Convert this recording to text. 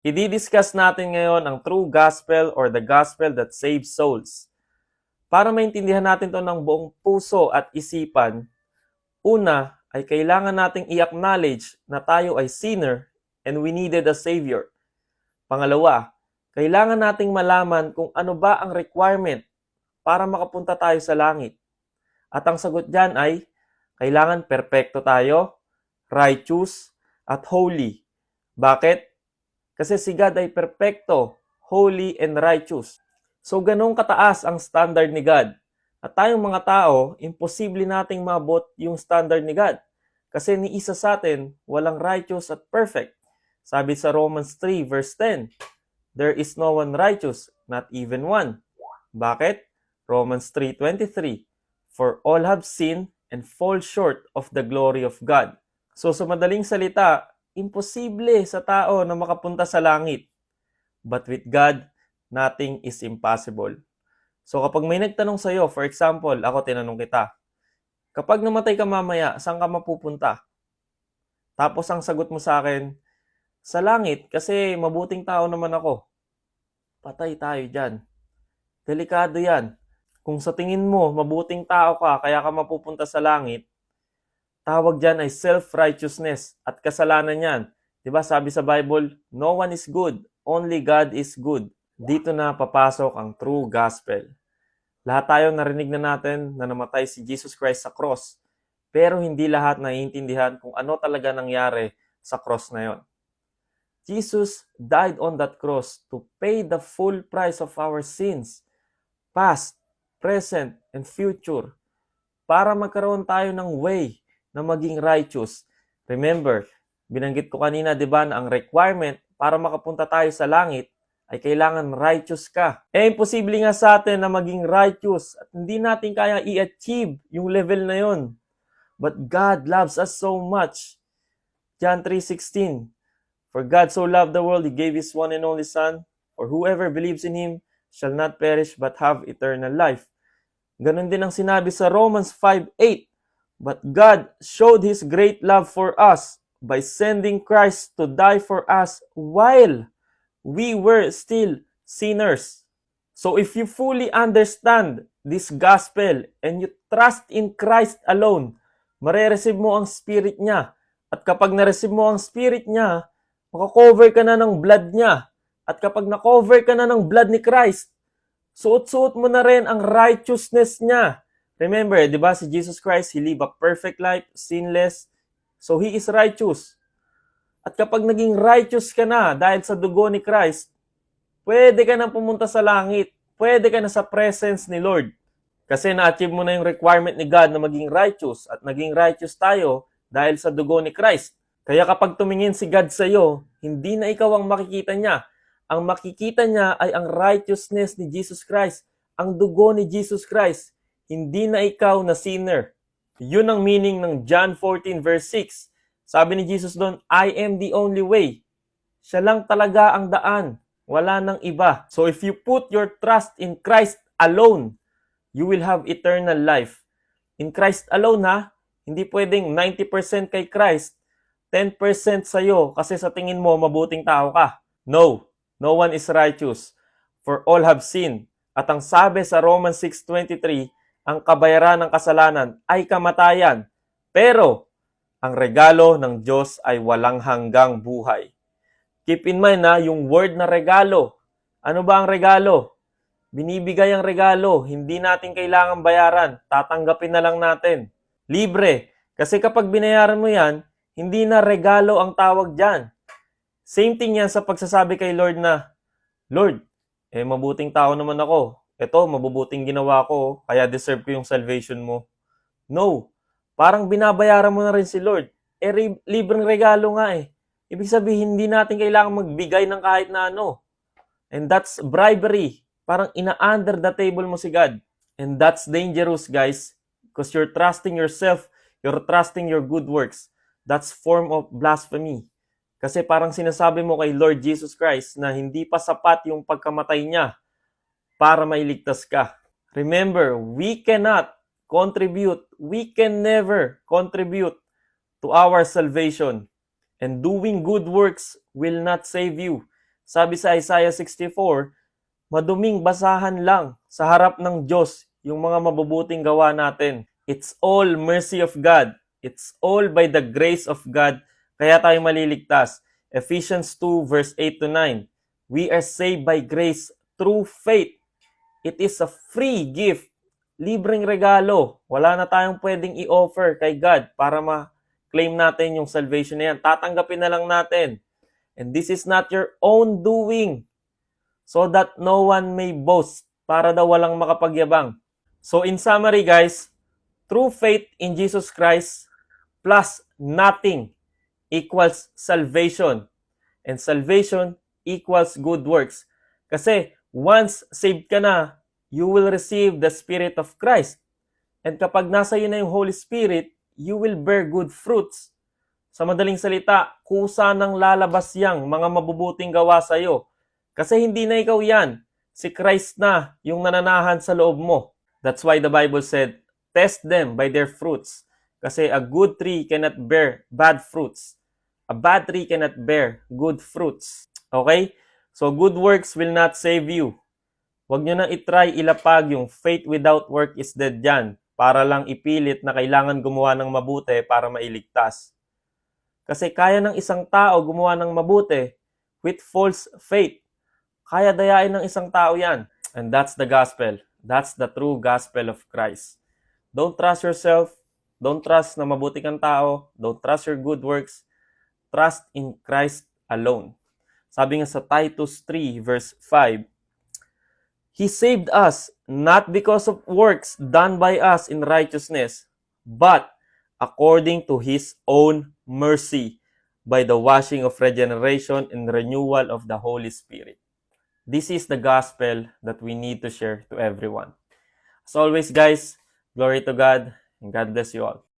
I-discuss natin ngayon ang true gospel or the gospel that saves souls. Para maintindihan natin ito ng buong puso at isipan, una ay kailangan nating i-acknowledge na tayo ay sinner and we needed a savior. Pangalawa, kailangan nating malaman kung ano ba ang requirement para makapunta tayo sa langit. At ang sagot dyan ay, kailangan perpekto tayo, righteous, at holy. Bakit? Kasi si God ay perpekto, holy, and righteous. So ganun kataas ang standard ni God. At tayong mga tao, imposible nating maabot yung standard ni God. Kasi ni isa sa atin, walang righteous at perfect. Sabi sa Romans 3 verse 10, there is no one righteous, not even one. Bakit? Romans 3:23, for all have sinned and fall short of the glory of God. So sa madaling salita, imposible sa tao na makapunta sa langit. But with God, nothing is impossible. So kapag may nagtanong sa'yo, for example, ako tinanong kita, kapag namatay ka mamaya, saan ka mapupunta? Tapos ang sagot mo sa akin, sa langit, kasi mabuting tao naman ako. Patay tayo dyan. Delikado yan. Kung sa tingin mo, mabuting tao ka, kaya ka mapupunta sa langit, tawag dyan ay self-righteousness at kasalanan yan. Diba sabi sa Bible, no one is good, only God is good. Dito na papasok ang true gospel. Lahat tayo narinig na natin na namatay si Jesus Christ sa cross, pero hindi lahat naiintindihan kung ano talaga nangyari sa cross na yon. Jesus died on that cross to pay the full price of our sins, past, present, and future, para magkaroon tayo ng way na maging righteous. Remember, binanggit ko kanina, di ba, na ang requirement para makapunta tayo sa langit ay kailangan righteous ka. Imposible nga sa atin na maging righteous at hindi natin kaya i-achieve yung level na yon. But God loves us so much. John 3:16, for God so loved the world, He gave His one and only Son, for whoever believes in Him shall not perish but have eternal life. Ganon din ang sinabi sa Romans 5:8, but God showed His great love for us by sending Christ to die for us while we were still sinners. So if you fully understand this gospel and you trust in Christ alone, marereceive mo ang Spirit niya. At kapag nareceive mo ang Spirit niya, makakover ka na ng blood niya. At kapag na-cover ka na ng blood ni Christ, suot-suot mo na rin ang righteousness niya. Remember, di ba si Jesus Christ, He lived a perfect life, sinless. So He is righteous. At kapag naging righteous ka na dahil sa dugo ni Christ, pwede ka na pumunta sa langit. Pwede ka na sa presence ni Lord. Kasi na-achieve mo na yung requirement ni God na maging righteous at naging righteous tayo dahil sa dugo ni Christ. Kaya kapag tumingin si God sa iyo, hindi na ikaw ang makikita niya. Ang makikita niya ay ang righteousness ni Jesus Christ, ang dugo ni Jesus Christ, hindi na ikaw na sinner. Yun ang meaning ng John 14 verse 6. Sabi ni Jesus doon, I am the only way. Siya lang talaga ang daan. Wala nang iba. So if you put your trust in Christ alone, you will have eternal life. In Christ alone ha, hindi pwedeng 90% kay Christ, 10% sa'yo kasi sa tingin mo mabuting tao ka. No, no one is righteous, for all have sinned. At ang sabi sa Romans 6:23, ang kabayaran ng kasalanan ay kamatayan. Pero ang regalo ng Diyos ay walang hanggang buhay. Keep in mind na yung word na regalo. Ano ba ang regalo? Binibigay ang regalo. Hindi natin kailangan bayaran. Tatanggapin na lang natin. Libre. Kasi kapag binayaran mo yan, hindi na regalo ang tawag dyan. Same thing yan sa pagsasabi kay Lord na, Lord, mabuting tao naman ako. Ito, mabubuting ginawa ko, kaya deserve ko yung salvation mo. No. Parang binabayaran mo na rin si Lord. Libreng regalo nga eh. Ibig sabihin, hindi natin kailangan magbigay ng kahit na ano. And that's bribery. Parang ina-under the table mo si God. And that's dangerous, guys. Because you're trusting yourself. You're trusting your good works. That's form of blasphemy. Kasi parang sinasabi mo kay Lord Jesus Christ na hindi pa sapat yung pagkamatay niya para mailigtas ka. Remember, we cannot contribute. We can never contribute to our salvation. And doing good works will not save you. Sabi sa Isaiah 64, maduming basahan lang sa harap ng Diyos yung mga mabubuting gawa natin. It's all mercy of God. It's all by the grace of God kaya tayo maliligtas. Ephesians 2 verse 8 to 9. We are saved by grace through faith. It is a free gift. Libreng regalo. Wala na tayong pwedeng i-offer kay God para ma-claim natin yung salvation na yan. Tatanggapin na lang natin. And this is not your own doing, so that no one may boast, para daw walang makapagyabang. So in summary guys, true faith in Jesus Christ plus nothing equals salvation. And salvation equals good works. Kasi once saved ka na, you will receive the Spirit of Christ. And kapag nasa iyo na yung Holy Spirit, you will bear good fruits. Sa madaling salita, kusa ng lalabas yang mga mabubuting gawa sa iyo. Kasi hindi na ikaw yan. Si Christ na yung nananahan sa loob mo. That's why the Bible said, test them by their fruits. Kasi a good tree cannot bear bad fruits. A bad tree cannot bear good fruits. Okay? So good works will not save you. Huwag nyo nang itry ilapag yung faith without work is dead yan para lang ipilit na kailangan gumawa ng mabuti para mailigtas. Kasi kaya ng isang tao gumawa ng mabuti with false faith. Kaya dayain ng isang tao yan. And that's the gospel. That's the true gospel of Christ. Don't trust yourself. Don't trust na mabuti kang tao. Don't trust your good works. Trust in Christ alone. Sabi nga sa Titus 3 verse 5, He saved us not because of works done by us in righteousness, but according to His own mercy, by the washing of regeneration and renewal of the Holy Spirit. This is the gospel that we need to share to everyone. As always, guys, glory to God, and God bless you all.